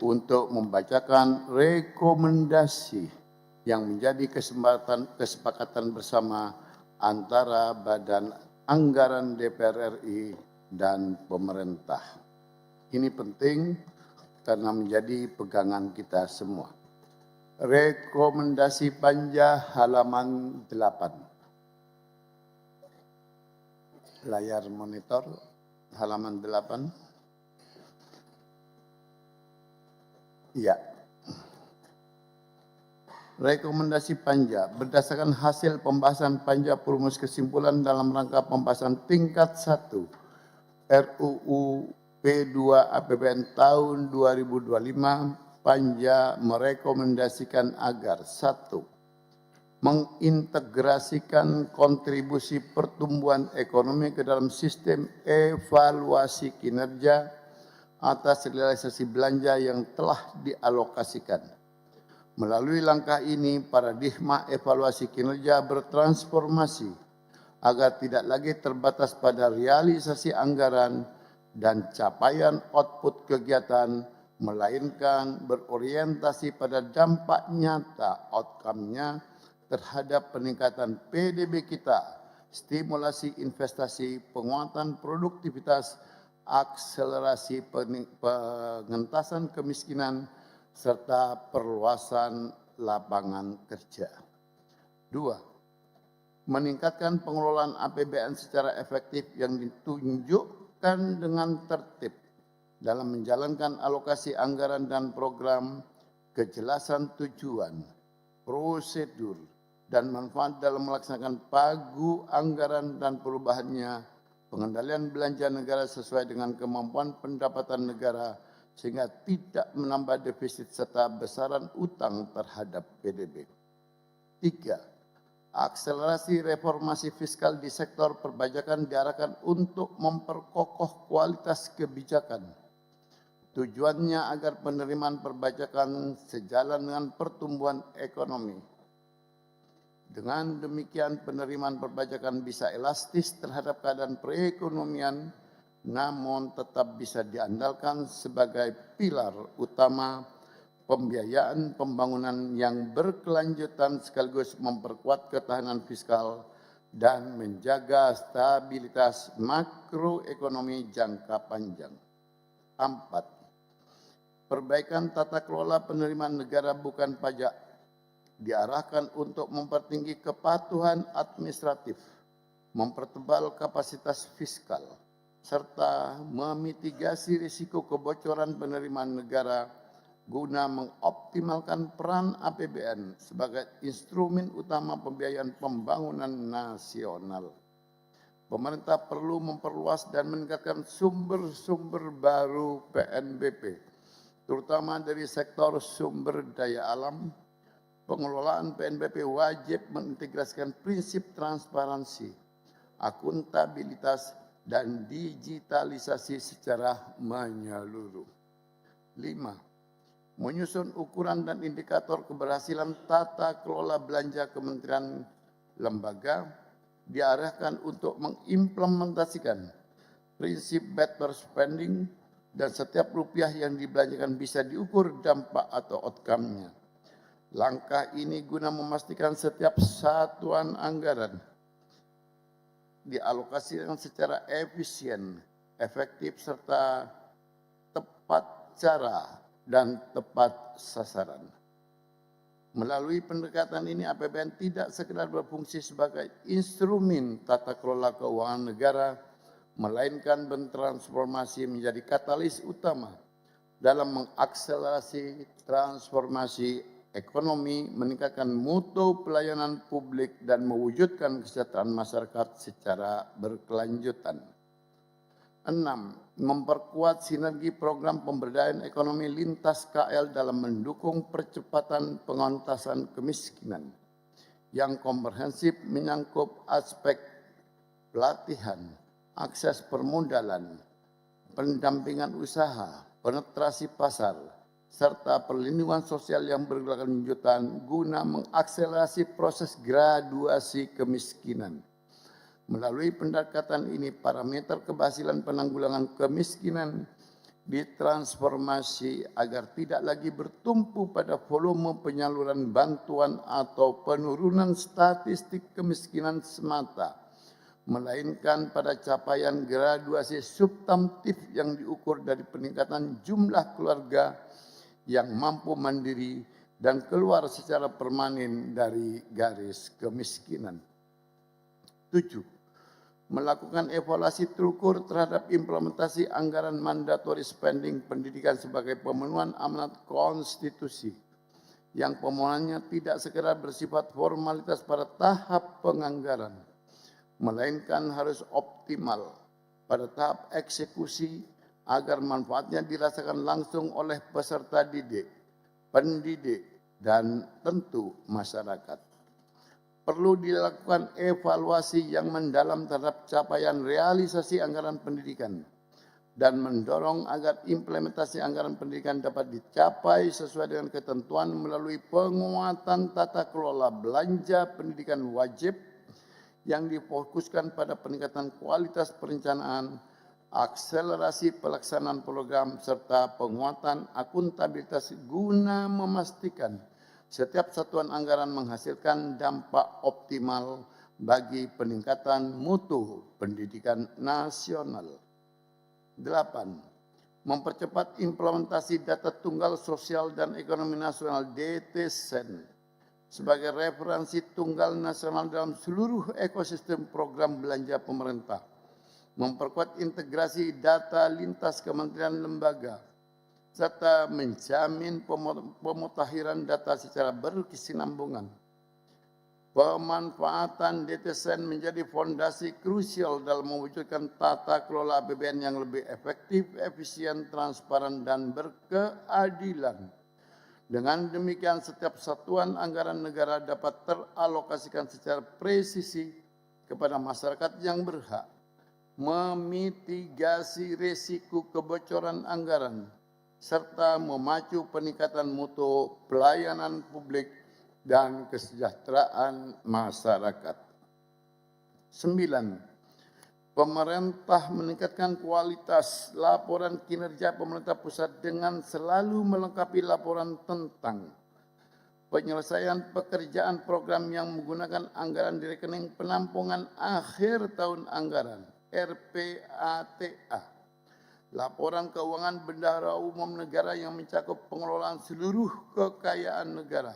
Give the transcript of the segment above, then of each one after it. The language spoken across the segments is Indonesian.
untuk membacakan rekomendasi yang menjadi kesepakatan bersama antara Badan Anggaran DPR RI dan pemerintah. Ini penting karena menjadi pegangan kita semua. Rekomendasi panja halaman 8. Layar monitor halaman 8. Ya. Rekomendasi panja berdasarkan hasil pembahasan panja perumus kesimpulan dalam rangka pembahasan tingkat 1 RUU P2 APBN tahun 2025, panja merekomendasikan agar 1. Mengintegrasikan kontribusi pertumbuhan ekonomi ke dalam sistem evaluasi kinerja atas realisasi belanja yang telah dialokasikan. Melalui langkah ini, paradigma evaluasi kinerja bertransformasi agar tidak lagi terbatas pada realisasi anggaran dan capaian output kegiatan, melainkan berorientasi pada dampak nyata outcome-nya terhadap peningkatan PDB kita, stimulasi investasi, penguatan produktivitas, akselerasi pengentasan kemiskinan, serta perluasan lapangan kerja. 2. Meningkatkan pengelolaan APBN secara efektif yang ditunjukkan dengan tertib dalam menjalankan alokasi anggaran dan program, kejelasan tujuan, prosedur, dan manfaat dalam melaksanakan pagu anggaran dan perubahannya, pengendalian belanja negara sesuai dengan kemampuan pendapatan negara sehingga tidak menambah defisit serta besaran utang terhadap PDB. 3. Akselerasi reformasi fiskal di sektor perpajakan diarahkan untuk memperkokoh kualitas kebijakan. Tujuannya agar penerimaan perpajakan sejalan dengan pertumbuhan ekonomi. Dengan demikian penerimaan perpajakan bisa elastis terhadap keadaan perekonomian, namun tetap bisa diandalkan sebagai pilar utama pembiayaan pembangunan yang berkelanjutan sekaligus memperkuat ketahanan fiskal dan menjaga stabilitas makroekonomi jangka panjang. 4. Perbaikan tata kelola penerimaan negara bukan pajak diarahkan untuk mempertinggi kepatuhan administratif, mempertebal kapasitas fiskal, serta memitigasi risiko kebocoran penerimaan negara guna mengoptimalkan peran APBN sebagai instrumen utama pembiayaan pembangunan nasional. Pemerintah perlu memperluas dan meningkatkan sumber-sumber baru PNBP, terutama dari sektor sumber daya alam. Pengelolaan PNBP wajib mengintegrasikan prinsip transparansi, akuntabilitas, dan digitalisasi secara menyeluruh. 5. Menyusun ukuran dan indikator keberhasilan tata kelola belanja kementerian lembaga diarahkan untuk mengimplementasikan prinsip better spending dan setiap rupiah yang dibelanjakan bisa diukur dampak atau outcome-nya. Langkah ini guna memastikan setiap satuan anggaran dialokasikan secara efisien, efektif, serta tepat cara dan tepat sasaran. Melalui pendekatan ini, APBN tidak sekedar berfungsi sebagai instrumen tata kelola keuangan negara, melainkan bertransformasi menjadi katalis utama dalam mengakselerasi transformasi ekonomi, meningkatkan mutu pelayanan publik, dan mewujudkan kesejahteraan masyarakat secara berkelanjutan. 6. Memperkuat sinergi program pemberdayaan ekonomi lintas KL dalam mendukung percepatan pengentasan kemiskinan yang komprehensif menyangkut aspek pelatihan, akses permodalan, pendampingan usaha, penetrasi pasar, serta perlindungan sosial yang berkelanjutan guna mengakselerasi proses graduasi kemiskinan. Melalui pendekatan ini, parameter keberhasilan penanggulangan kemiskinan ditransformasi agar tidak lagi bertumpu pada volume penyaluran bantuan atau penurunan statistik kemiskinan semata, melainkan pada capaian graduasi substantif yang diukur dari peningkatan jumlah keluarga yang mampu mandiri dan keluar secara permanen dari garis kemiskinan. 7. Melakukan evaluasi terukur terhadap implementasi anggaran mandatory spending pendidikan sebagai pemenuhan amanat konstitusi yang pemohonannya tidak sekedar bersifat formalitas pada tahap penganggaran, melainkan harus optimal pada tahap eksekusi agar manfaatnya dirasakan langsung oleh peserta didik, pendidik, dan tentu masyarakat. Perlu dilakukan evaluasi yang mendalam terhadap capaian realisasi anggaran pendidikan dan mendorong agar implementasi anggaran pendidikan dapat dicapai sesuai dengan ketentuan melalui penguatan tata kelola belanja pendidikan wajib yang difokuskan pada peningkatan kualitas perencanaan, akselerasi pelaksanaan program, serta penguatan akuntabilitas guna memastikan setiap satuan anggaran menghasilkan dampak optimal bagi peningkatan mutu pendidikan nasional. 8. Mempercepat implementasi data tunggal sosial dan ekonomi nasional DTSEN sebagai referensi tunggal nasional dalam seluruh ekosistem program belanja pemerintah. Memperkuat integrasi data lintas kementerian lembaga, serta menjamin pemutakhiran data secara berkesinambungan. Pemanfaatan DTSEN menjadi fondasi krusial dalam mewujudkan tata kelola APBN yang lebih efektif, efisien, transparan, dan berkeadilan. Dengan demikian, setiap satuan anggaran negara dapat teralokasikan secara presisi kepada masyarakat yang berhak, memitigasi risiko kebocoran anggaran, serta memacu peningkatan mutu pelayanan publik dan kesejahteraan masyarakat. 9. Pemerintah meningkatkan kualitas laporan kinerja pemerintah pusat dengan selalu melengkapi laporan tentang penyelesaian pekerjaan program yang menggunakan anggaran di rekening penampungan akhir tahun anggaran RPATA, laporan keuangan bendahara umum negara yang mencakup pengelolaan seluruh kekayaan negara,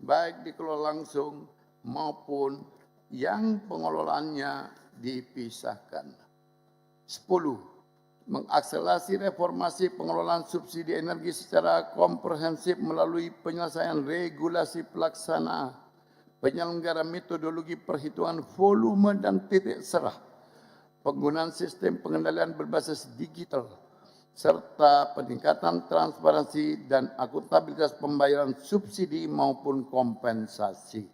baik dikelola langsung maupun yang pengelolaannya dipisahkan. 10. Mengakselerasi reformasi pengelolaan subsidi energi secara komprehensif melalui penyelesaian regulasi pelaksana, penyelenggara metodologi perhitungan volume dan titik serah, penggunaan sistem pengendalian berbasis digital, serta peningkatan transparansi dan akuntabilitas pembayaran subsidi maupun kompensasi.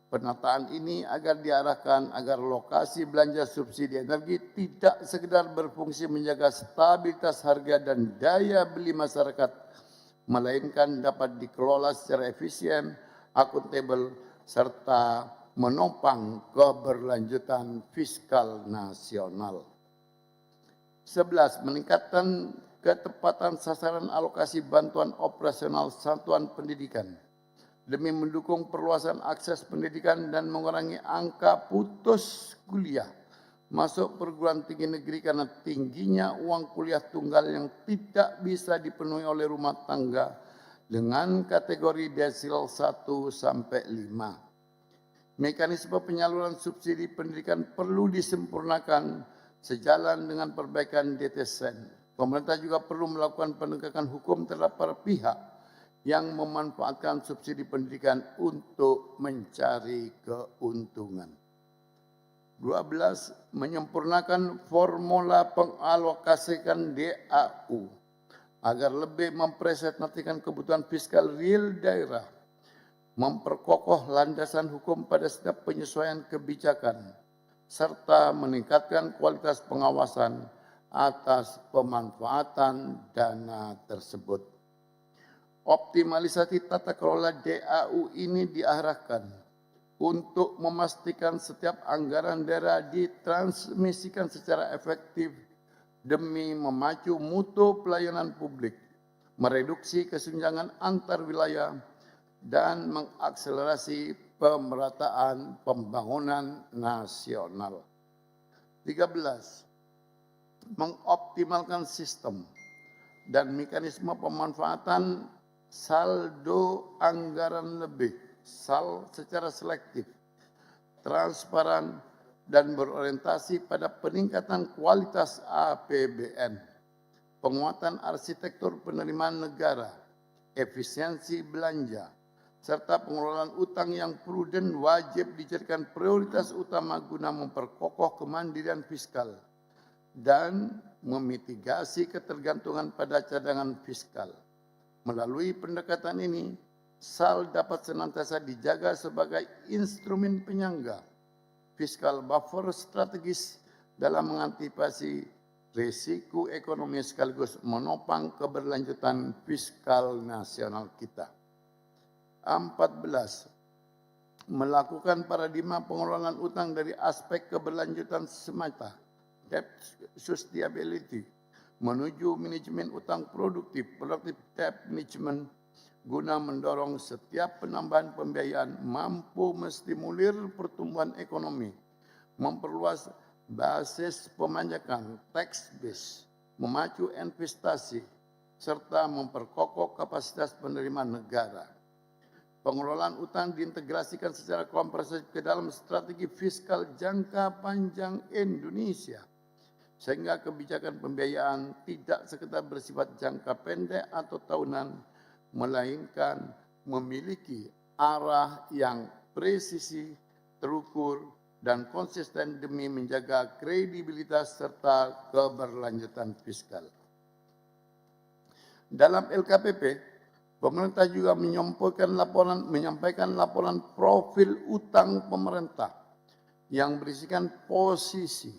Penataan ini agar diarahkan agar lokasi belanja subsidi energi tidak sekedar berfungsi menjaga stabilitas harga dan daya beli masyarakat, melainkan dapat dikelola secara efisien, akuntabel, serta menopang keberlanjutan fiskal nasional. 11. Meningkatkan ketepatan sasaran alokasi bantuan operasional satuan pendidikan demi mendukung perluasan akses pendidikan dan mengurangi angka putus kuliah masuk perguruan tinggi negeri karena tingginya uang kuliah tunggal yang tidak bisa dipenuhi oleh rumah tangga dengan kategori desil 1 sampai 5. Mekanisme penyaluran subsidi pendidikan perlu disempurnakan sejalan dengan perbaikan DTSEN. Pemerintah juga perlu melakukan penegakan hukum terhadap para pihak yang memanfaatkan subsidi pendidikan untuk mencari keuntungan. 12. Menyempurnakan formula pengalokasikan DAU agar lebih mempresentasikan kebutuhan fiskal real daerah, memperkokoh landasan hukum pada setiap penyesuaian kebijakan, serta meningkatkan kualitas pengawasan atas pemanfaatan dana tersebut. Optimalisasi tata kelola DAU ini diarahkan untuk memastikan setiap anggaran daerah ditransmisikan secara efektif demi memacu mutu pelayanan publik, mereduksi kesenjangan antar wilayah, dan mengakselerasi pemerataan pembangunan nasional. 13. Mengoptimalkan sistem dan mekanisme pemanfaatan saldo anggaran lebih, SAL, secara selektif, transparan, dan berorientasi pada peningkatan kualitas APBN, penguatan arsitektur penerimaan negara, efisiensi belanja, serta pengelolaan utang yang prudent wajib dijadikan prioritas utama guna memperkokoh kemandirian fiskal dan memitigasi ketergantungan pada cadangan fiskal. Melalui pendekatan ini, SAL dapat senantiasa dijaga sebagai instrumen penyangga fiskal buffer strategis dalam mengantisipasi risiko ekonomi sekaligus menopang keberlanjutan fiskal nasional kita. 14. Melakukan paradigma pengelolaan utang dari aspek keberlanjutan semata, debt sustainability, menuju manajemen utang produktif, productive debt management, guna mendorong setiap penambahan pembiayaan mampu menstimulir pertumbuhan ekonomi, memperluas basis pemanjakan tax base, memacu investasi, serta memperkokoh kapasitas penerimaan negara. Pengelolaan utang diintegrasikan secara komprehensif ke dalam strategi fiskal jangka panjang Indonesia, sehingga kebijakan pembiayaan tidak sekedar bersifat jangka pendek atau tahunan, melainkan memiliki arah yang presisi, terukur, dan konsisten demi menjaga kredibilitas serta keberlanjutan fiskal. Dalam LKPP, pemerintah juga menyampaikan laporan profil utang pemerintah yang berisikan posisi,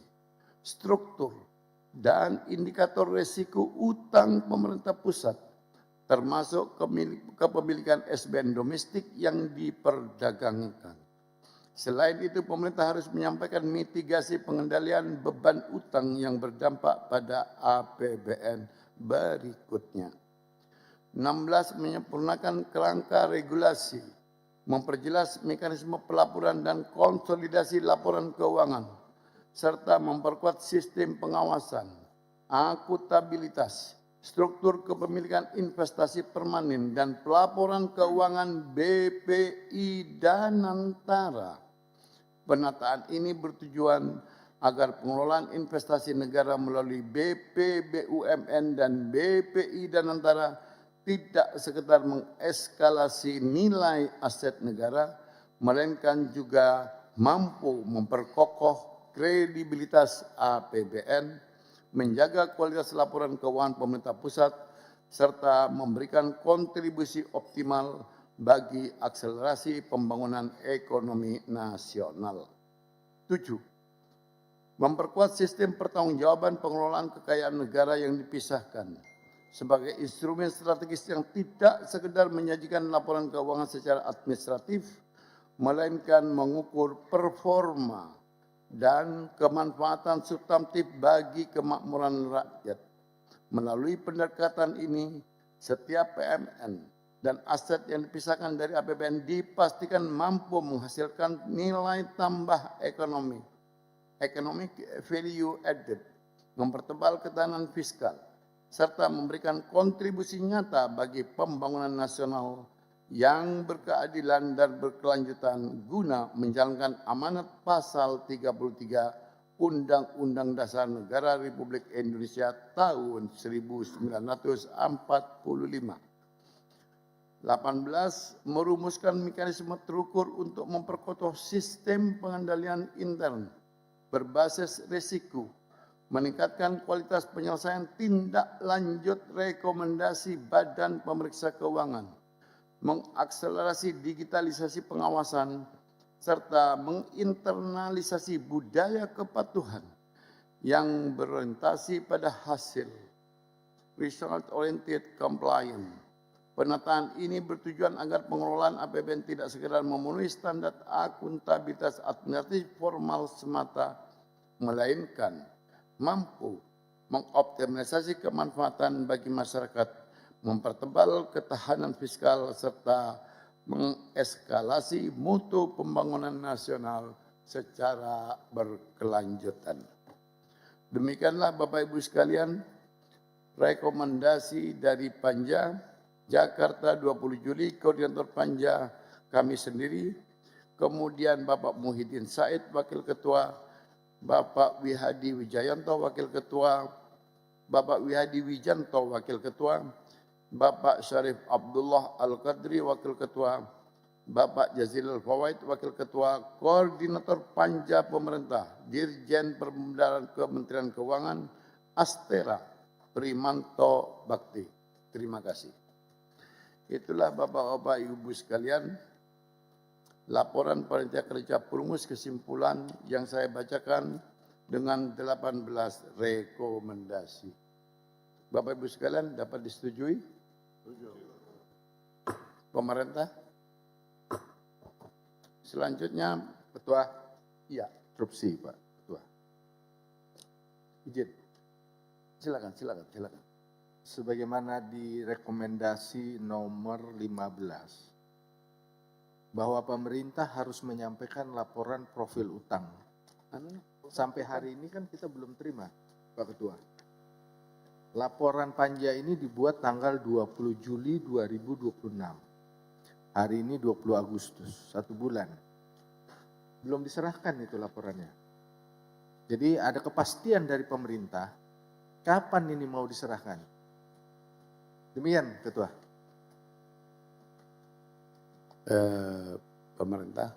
struktur, dan indikator risiko utang pemerintah pusat, termasuk kepemilikan SBN domestik yang diperdagangkan. Selain itu, pemerintah harus menyampaikan mitigasi pengendalian beban utang yang berdampak pada APBN berikutnya. 16. Menyempurnakan kerangka regulasi, memperjelas mekanisme pelaporan dan konsolidasi laporan keuangan, serta memperkuat sistem pengawasan, akuntabilitas, struktur kepemilikan investasi permanen, dan pelaporan keuangan BPI dan Antara. Penataan ini bertujuan agar pengelolaan investasi negara melalui BP, BUMN, dan BPI dan Antara tidak sekedar mengeskalasi nilai aset negara, melainkan juga mampu memperkokoh kredibilitas APBN, menjaga kualitas laporan keuangan pemerintah pusat, serta memberikan kontribusi optimal bagi akselerasi pembangunan ekonomi nasional. 7. Memperkuat sistem pertanggungjawaban pengelolaan kekayaan negara yang dipisahkan sebagai instrumen strategis yang tidak sekedar menyajikan laporan keuangan secara administratif, melainkan mengukur performa dan kemanfaatan substantif bagi kemakmuran rakyat. Melalui pendekatan ini, setiap PMN dan aset yang dipisahkan dari APBN dipastikan mampu menghasilkan nilai tambah ekonomi, economic value added, mempertebal ketahanan fiskal, serta memberikan kontribusi nyata bagi pembangunan nasional yang berkeadilan dan berkelanjutan guna menjalankan amanat pasal 33 Undang-Undang Dasar Negara Republik Indonesia tahun 1945. 18. Merumuskan mekanisme terukur untuk memperkokoh sistem pengendalian intern berbasis risiko, meningkatkan kualitas penyelesaian tindak lanjut rekomendasi Badan Pemeriksa Keuangan, mengakselerasi digitalisasi pengawasan, serta menginternalisasi budaya kepatuhan yang berorientasi pada hasil, result-oriented compliance. Penataan ini bertujuan agar pengelolaan APBN tidak sekedar memenuhi standar akuntabilitas administratif formal semata, melainkan mampu mengoptimalisasi kemanfaatan bagi masyarakat, mempertebal ketahanan fiskal, serta mengeskalasi mutu pembangunan nasional secara berkelanjutan. Demikianlah Bapak Ibu sekalian, rekomendasi dari Panja Jakarta 20 Juli, Koordinator Panja kami sendiri, kemudian Bapak Muhyiddin Said, Wakil Ketua, Bapak Wihadi Wijayanto, Wakil Ketua, Bapak Wihadi Wijanto, Wakil Ketua, Bapak Syarif Abdullah Al-Qadri, Wakil Ketua, Bapak Jazilul Fawaid, Wakil Ketua, Koordinator Panja Pemerintah, Dirjen Pembendaharaan Kementerian Keuangan, Astera Primanto Bakti. Terima kasih. Itulah Bapak-Bapak Ibu sekalian, laporan panitia kerja Perumus kesimpulan yang saya bacakan dengan 18 rekomendasi. Bapak Ibu sekalian dapat disetujui? Pemerintah? Selanjutnya Ketua, iya, instruksi Pak Ketua. Izin. Silakan. Sebagaimana direkomendasi nomor 15, bahwa pemerintah harus menyampaikan laporan profil utang. Sampai hari ini kan kita belum terima, Pak Ketua. Laporan Panja ini dibuat tanggal 20 Juli 2026. Hari ini 20 Agustus, 1 bulan. Belum diserahkan itu laporannya. Jadi ada kepastian dari pemerintah, kapan ini mau diserahkan? Demikian, Ketua. Pemerintah,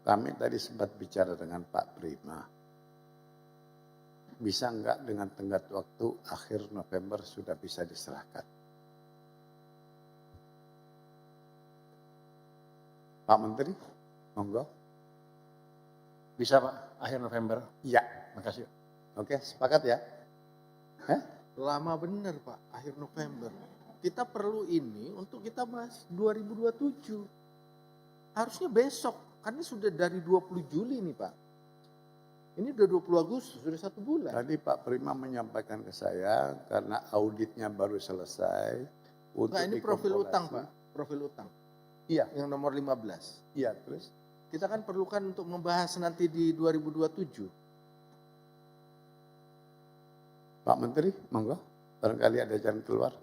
kami tadi sempat bicara dengan Pak Prima. Bisa enggak dengan tenggat waktu akhir November sudah bisa diserahkan? Pak Menteri, monggo. Bisa Pak, akhir November. Ya. Makasih. Oke, sepakat ya? Lama benar Pak, akhir November. Kita perlu ini untuk kita bahas 2027. Harusnya besok, karena sudah dari 20 Juli nih Pak. Ini udah 20 Agustus, sudah 1 bulan. Tadi Pak Prima menyampaikan ke saya karena auditnya baru selesai. Enggak, ini profil utang Pak, profil utang. Iya. Yang nomor 15. Iya, terus? Kita kan perlukan untuk membahas nanti di 2027. Pak Menteri, monggo. Barangkali ada jalan keluar.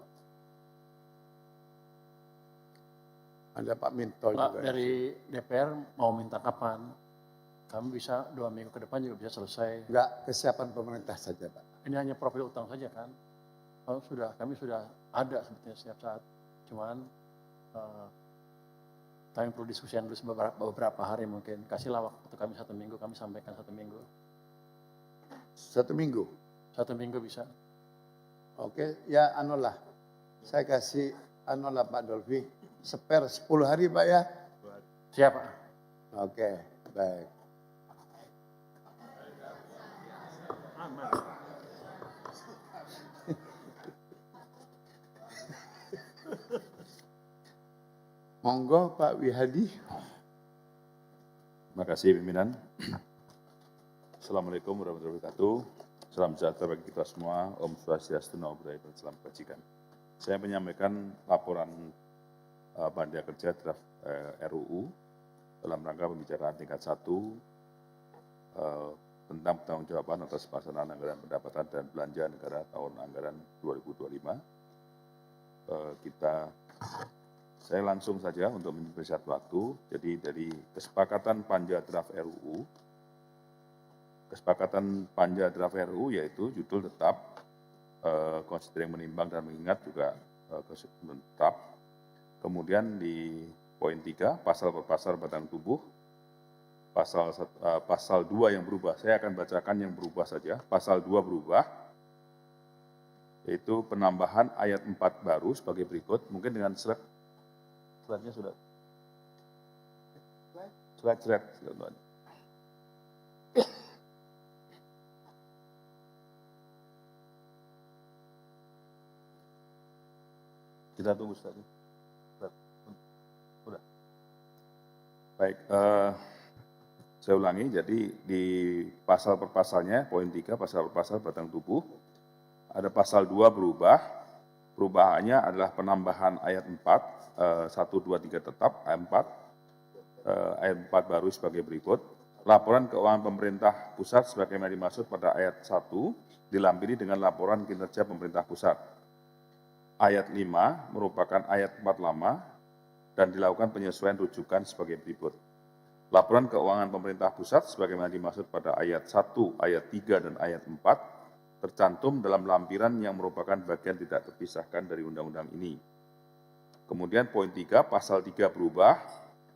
Ada Pak Minto Pak, juga. dari DPR mau minta kapan? Kami bisa 2 minggu ke depan juga bisa selesai. Enggak, kesiapan pemerintah saja Pak. Ini hanya profil utang saja kan? Kami sudah ada sebetulnya setiap saat. Cuman kami perlu diskusikan dulu beberapa hari mungkin. Kasihlah waktu kami 1 minggu, kami sampaikan 1 minggu. 1 minggu? 1 minggu bisa. Oke, ya anulah. Saya kasih anulah Pak Dolvi. Spare 10 hari Pak ya? Siap Pak. Oke, baik. Monggo Pak Wihadi. Terima kasih pimpinan. Assalamualaikum warahmatullahi wabarakatuh. Salam sejahtera bagi kita semua. Om Swastiastu, Namo Buddhaya, salam kebajikan. Saya menyampaikan laporan panitia kerja draft RUU dalam rangka pembicaraan tingkat 1 tentang pertanggungjawaban atas pelaksanaan anggaran pendapatan dan belanja negara tahun anggaran 2025. Saya langsung saja untuk mempersingkat waktu. Jadi dari kesepakatan panja draft RUU, yaitu judul tetap, considering menimbang dan mengingat juga tetap. Kemudian di poin 3, pasal per pasal batang tubuh, pasal 2 yang berubah. Saya akan bacakan yang berubah saja. Pasal 2 berubah, yaitu penambahan ayat 4 baru sebagai berikut. Mungkin dengan slide-nya sudah. Slide. Kita tunggu slide. Udah. Baik, saya ulangi. Jadi di pasal per pasalnya, poin 3, pasal per pasal batang tubuh, ada pasal 2 berubah. Perubahannya adalah penambahan ayat 4, 1, 2, 3 tetap, ayat 4. Ayat 4 baru sebagai berikut. Laporan keuangan pemerintah pusat sebagaimana dimaksud pada ayat 1 dilampiri dengan laporan kinerja pemerintah pusat. Ayat 5 merupakan ayat 4 lama dan dilakukan penyesuaian rujukan sebagai berikut. Laporan keuangan pemerintah pusat sebagaimana dimaksud pada ayat 1, ayat 3, dan ayat 4 tercantum dalam lampiran yang merupakan bagian tidak terpisahkan dari undang-undang ini. Kemudian poin 3, pasal 3 berubah,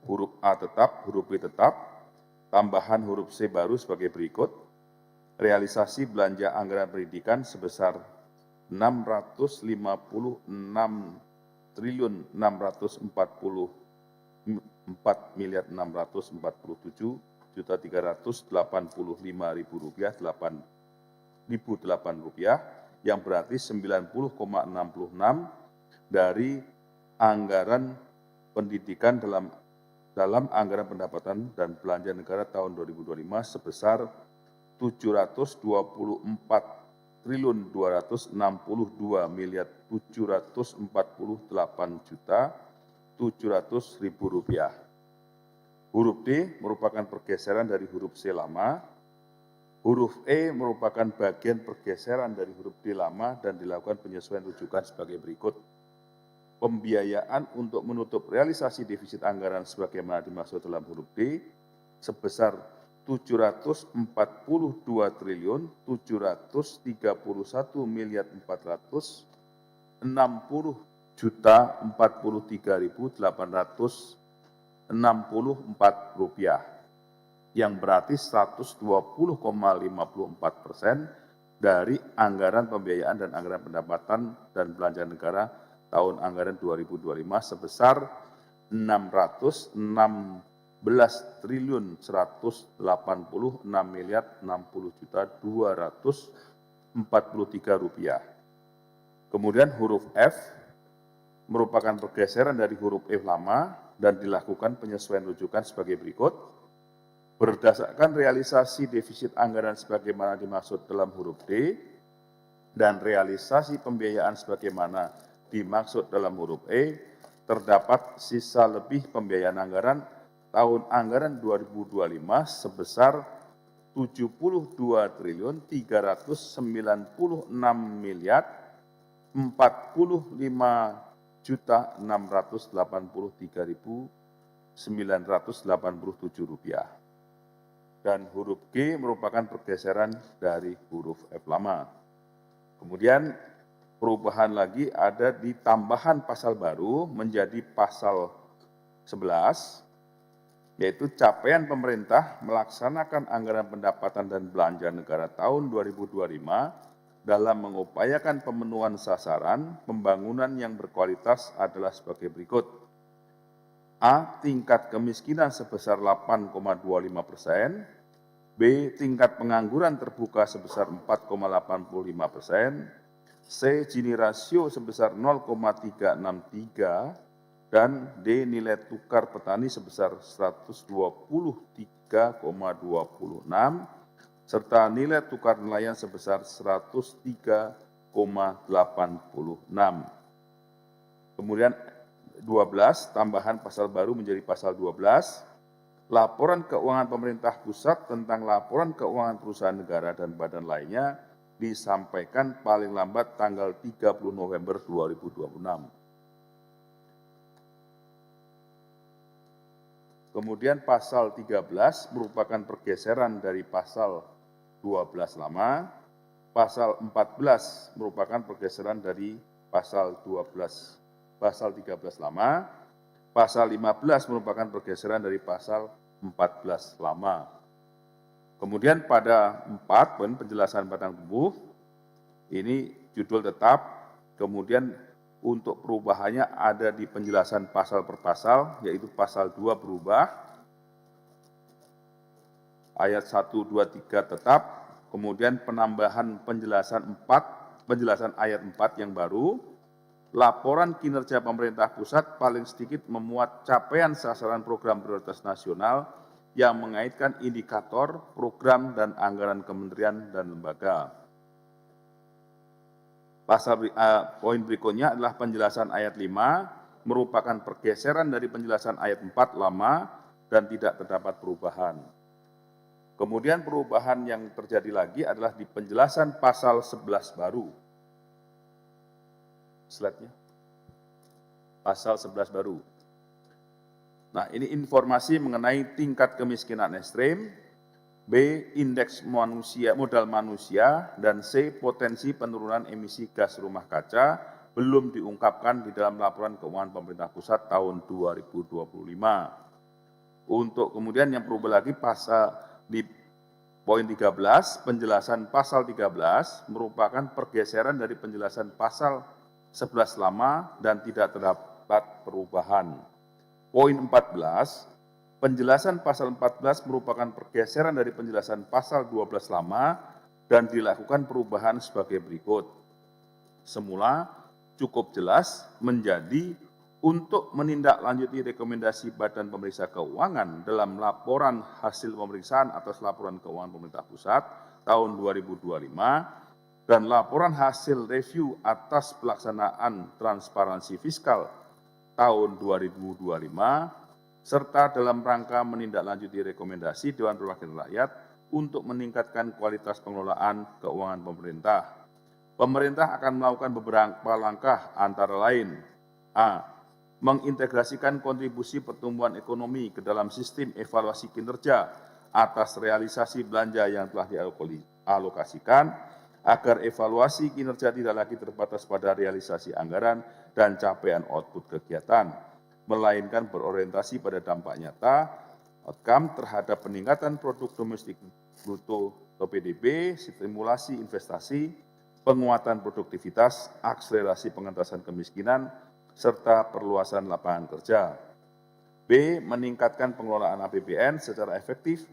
huruf A tetap, huruf B tetap, tambahan huruf C baru sebagai berikut. Realisasi belanja anggaran pendidikan sebesar 654.644.385.008 rupiah, yang berarti 90,66 dari anggaran pendidikan dalam anggaran pendapatan dan belanja negara tahun 2025 sebesar 724.248.748.700.000 rupiah. Huruf D merupakan pergeseran dari huruf C lama. Huruf E merupakan bagian pergeseran dari huruf D lama dan dilakukan penyesuaian rujukan sebagai berikut. Pembiayaan untuk menutup realisasi defisit anggaran sebagaimana dimaksud dalam huruf D sebesar 744.200.443.864 rupiah, yang berarti 120,54% dari anggaran pembiayaan dan anggaran pendapatan dan belanja negara tahun anggaran 2025 sebesar 616.186.060.243 rupiah. Kemudian huruf F merupakan pergeseran dari huruf F lama dan dilakukan penyesuaian rujukan sebagai berikut. Berdasarkan realisasi defisit anggaran sebagaimana dimaksud dalam huruf D dan realisasi pembiayaan sebagaimana dimaksud dalam huruf E, terdapat sisa lebih pembiayaan anggaran tahun anggaran 2025 sebesar 72.396.045.683.987 rupiah. Dan huruf G merupakan pergeseran dari huruf F lama. Kemudian perubahan lagi ada di tambahan pasal baru menjadi pasal 11, yaitu capaian pemerintah melaksanakan anggaran pendapatan dan belanja negara tahun 2025 dalam mengupayakan pemenuhan sasaran pembangunan yang berkualitas adalah sebagai berikut. A. Tingkat kemiskinan sebesar 8,25%. B. Tingkat pengangguran terbuka sebesar 4,85%. C. Gini rasio sebesar 0,363. Dan D. Nilai tukar petani sebesar 123,26. Serta nilai tukar nelayan sebesar 103,86. Kemudian 12, tambahan pasal baru menjadi pasal 12, laporan keuangan pemerintah pusat tentang laporan keuangan perusahaan negara dan badan lainnya disampaikan paling lambat tanggal 30 November 2026. Kemudian pasal 13 merupakan pergeseran dari pasal 12 lama, pasal 14 merupakan pergeseran dari pasal 13 lama, pasal 15 merupakan pergeseran dari pasal 14 lama. Kemudian pada 4 penjelasan batang tubuh, ini judul tetap, kemudian untuk perubahannya ada di penjelasan pasal per pasal, yaitu pasal 2 berubah, ayat 1, 2, 3 tetap, kemudian penambahan penjelasan ayat 4 yang baru, laporan kinerja pemerintah pusat paling sedikit memuat capaian sasaran program prioritas nasional yang mengaitkan indikator, program, dan anggaran kementerian dan lembaga. Poin berikutnya adalah penjelasan ayat 5 merupakan pergeseran dari penjelasan ayat 4 lama dan tidak terdapat perubahan. Kemudian perubahan yang terjadi lagi adalah di penjelasan pasal 11 baru. Slide-nya. Pasal 11 baru. Nah, ini informasi mengenai tingkat kemiskinan ekstrem, B. Indeks modal manusia, dan C. Potensi penurunan emisi gas rumah kaca belum diungkapkan di dalam laporan keuangan pemerintah pusat tahun 2025. Untuk kemudian yang berubah lagi pasal di poin 13, penjelasan pasal 13 merupakan pergeseran dari penjelasan pasal 11 lama dan tidak terdapat perubahan. Poin 14, penjelasan pasal 14 merupakan pergeseran dari penjelasan pasal 12 lama dan dilakukan perubahan sebagai berikut. Semula cukup jelas menjadi untuk menindaklanjuti rekomendasi Badan Pemeriksa Keuangan dalam laporan hasil pemeriksaan atas laporan keuangan pemerintah pusat tahun 2025 dan laporan hasil review atas pelaksanaan transparansi fiskal tahun 2025, serta dalam rangka menindaklanjuti rekomendasi Dewan Perwakilan Rakyat untuk meningkatkan kualitas pengelolaan keuangan pemerintah. Pemerintah akan melakukan beberapa langkah antara lain, A. Mengintegrasikan kontribusi pertumbuhan ekonomi ke dalam sistem evaluasi kinerja atas realisasi belanja yang telah dialokasikan, agar evaluasi kinerja tidak lagi terbatas pada realisasi anggaran dan capaian output kegiatan, melainkan berorientasi pada dampak nyata, outcome terhadap peningkatan produk domestik bruto atau PDB, stimulasi investasi, penguatan produktivitas, akselerasi pengentasan kemiskinan, serta perluasan lapangan kerja. B. Meningkatkan pengelolaan APBN secara efektif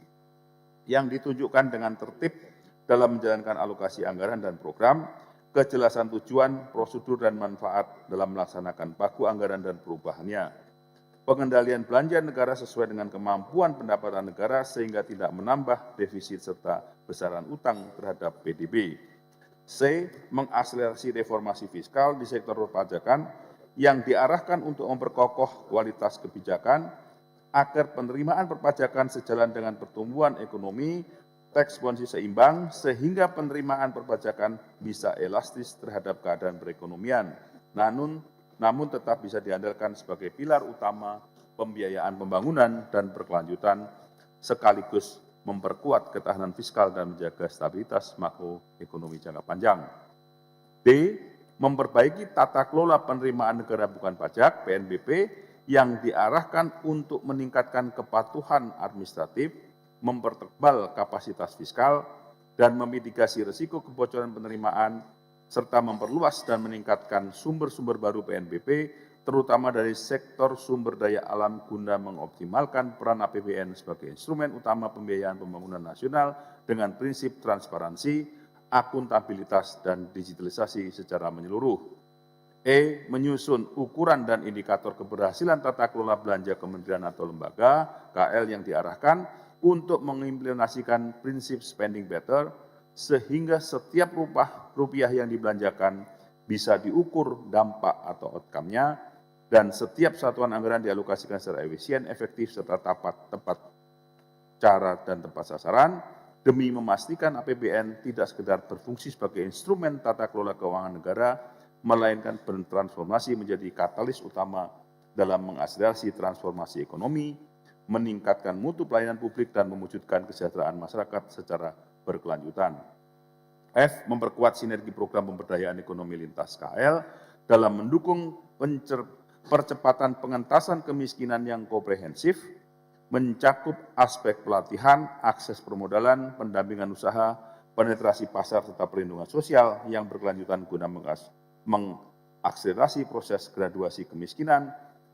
yang ditunjukkan dengan tertib dalam menjalankan alokasi anggaran dan program, kejelasan tujuan, prosedur, dan manfaat dalam melaksanakan pagu anggaran dan perubahannya, pengendalian belanja negara sesuai dengan kemampuan pendapatan negara sehingga tidak menambah defisit serta besaran utang terhadap PDB. C. Mengakselerasi reformasi fiskal di sektor perpajakan yang diarahkan untuk memperkokoh kualitas kebijakan agar penerimaan perpajakan sejalan dengan pertumbuhan ekonomi, tax policy seimbang, sehingga penerimaan perpajakan bisa elastis terhadap keadaan perekonomian, namun tetap bisa diandalkan sebagai pilar utama pembiayaan pembangunan dan berkelanjutan, sekaligus memperkuat ketahanan fiskal dan menjaga stabilitas makroekonomi jangka panjang. D. Memperbaiki tata kelola penerimaan negara bukan pajak (PNBP) yang diarahkan untuk meningkatkan kepatuhan administratif, mempertebal kapasitas fiskal, dan memitigasi risiko kebocoran penerimaan, serta memperluas dan meningkatkan sumber-sumber baru PNBP, terutama dari sektor sumber daya alam guna mengoptimalkan peran APBN sebagai instrumen utama pembiayaan pembangunan nasional dengan prinsip transparansi, akuntabilitas, dan digitalisasi secara menyeluruh. E. Menyusun ukuran dan indikator keberhasilan tata kelola belanja kementerian atau lembaga (KL) yang diarahkan untuk mengimplementasikan prinsip spending better, sehingga setiap rupiah yang dibelanjakan bisa diukur dampak atau outcome-nya, dan setiap satuan anggaran dialokasikan secara efisien, efektif, serta tepat cara dan tepat sasaran, demi memastikan APBN tidak sekedar berfungsi sebagai instrumen tata kelola keuangan negara, melainkan bertransformasi menjadi katalis utama dalam mengakselerasi transformasi ekonomi, meningkatkan mutu pelayanan publik, dan mewujudkan kesejahteraan masyarakat secara berkelanjutan. F. Memperkuat sinergi program pemberdayaan ekonomi lintas KL dalam mendukung percepatan pengentasan kemiskinan yang komprehensif, mencakup aspek pelatihan, akses permodalan, pendampingan usaha, penetrasi pasar, serta perlindungan sosial yang berkelanjutan guna mengakselerasi proses graduasi kemiskinan,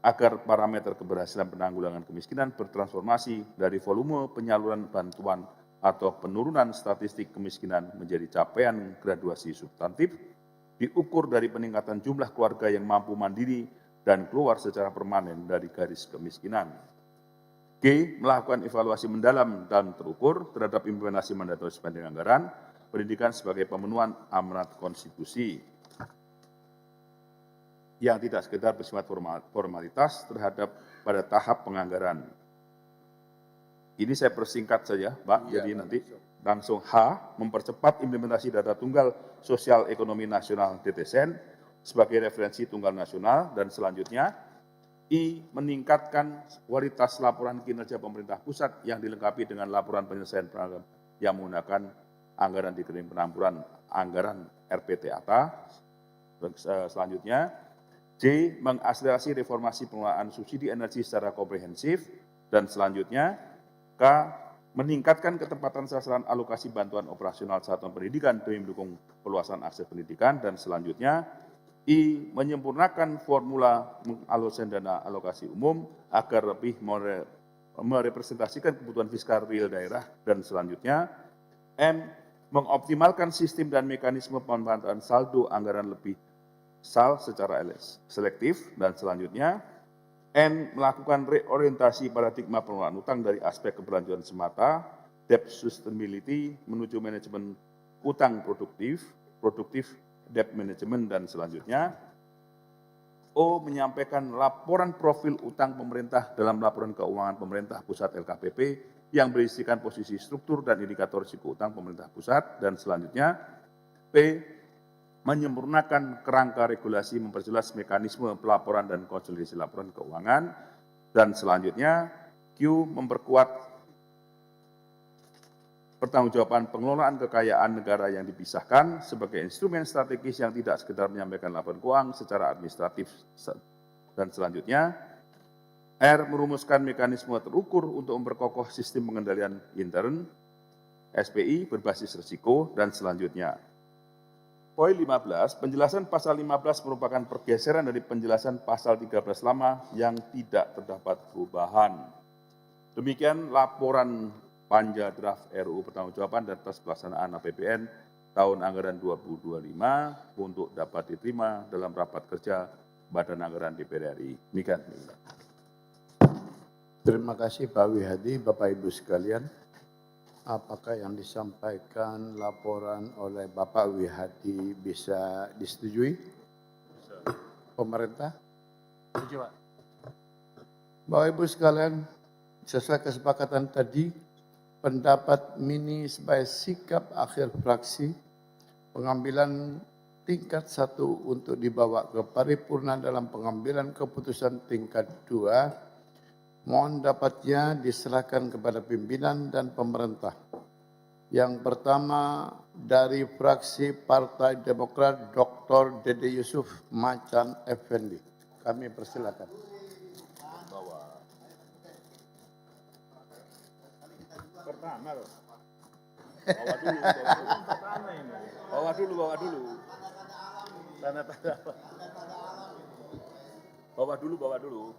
agar parameter keberhasilan penanggulangan kemiskinan bertransformasi dari volume penyaluran bantuan atau penurunan statistik kemiskinan menjadi capaian graduasi substantif, diukur dari peningkatan jumlah keluarga yang mampu mandiri dan keluar secara permanen dari garis kemiskinan. G. Melakukan evaluasi mendalam dan terukur terhadap implementasi mandatori spending anggaran pendidikan sebagai pemenuhan amanat konstitusi. yang tidak sekedar bersifat formalitas terhadap pada tahap penganggaran. Ini saya persingkat saja, Pak. Jadi nanti langsung H, mempercepat implementasi data tunggal sosial ekonomi nasional DTSN sebagai referensi tunggal nasional, dan selanjutnya I, meningkatkan kualitas laporan kinerja pemerintah pusat yang dilengkapi dengan laporan penyelesaian program yang menggunakan anggaran di rekening penampuran anggaran RPTATA. Selanjutnya J, mengakselerasi reformasi pengelolaan subsidi energi secara komprehensif, dan selanjutnya K, meningkatkan ketepatan sasaran alokasi bantuan operasional satuan pendidikan demi mendukung perluasan akses pendidikan, dan selanjutnya I, menyempurnakan formula mengalokasikan dana alokasi umum agar lebih merepresentasikan kebutuhan fiskal real daerah, dan selanjutnya M, mengoptimalkan sistem dan mekanisme pemanfaatan saldo anggaran lebih SAL secara selektif, dan selanjutnya N, melakukan reorientasi paradigma pengelolaan utang dari aspek keberlanjutan semata, debt sustainability, menuju manajemen utang produktif debt management, dan selanjutnya O, menyampaikan laporan profil utang pemerintah dalam laporan keuangan pemerintah pusat LKPP yang berisikan posisi struktur dan indikator risiko utang pemerintah pusat, dan selanjutnya P, menyempurnakan kerangka regulasi memperjelas mekanisme pelaporan dan konsolidasi laporan keuangan, dan selanjutnya Q, memperkuat pertanggungjawaban pengelolaan kekayaan negara yang dipisahkan sebagai instrumen strategis yang tidak sekedar menyampaikan laporan keuangan secara administratif, dan selanjutnya R, merumuskan mekanisme terukur untuk memperkokoh sistem pengendalian intern SPI berbasis risiko, dan selanjutnya poin 15, penjelasan pasal 15 merupakan pergeseran dari penjelasan pasal 13 lama yang tidak terdapat perubahan. Demikian laporan panja draft RUU pertanggungjawaban dan atas pelaksanaan APBN tahun anggaran 2025 untuk dapat diterima dalam rapat kerja Badan Anggaran DPR RI. Demikian. Terima kasih Pak Wihadi, Bapak Ibu sekalian. Apakah yang disampaikan laporan oleh Bapak Wihadi bisa disetujui? Pemerintah? Setuju, Pak. Bapak Ibu sekalian, sesuai kesepakatan tadi, pendapat mini sebagai sikap akhir fraksi, pengambilan tingkat 1 untuk dibawa ke paripurna dalam pengambilan keputusan tingkat 2, mohon dapatnya diserahkan kepada pimpinan dan pemerintah. Yang pertama dari fraksi Partai Demokrat, Dr. Dede Yusuf Macan Effendi. Kami persilakan. Pertama loh. Bawa dulu. Tanda. Bawa dulu.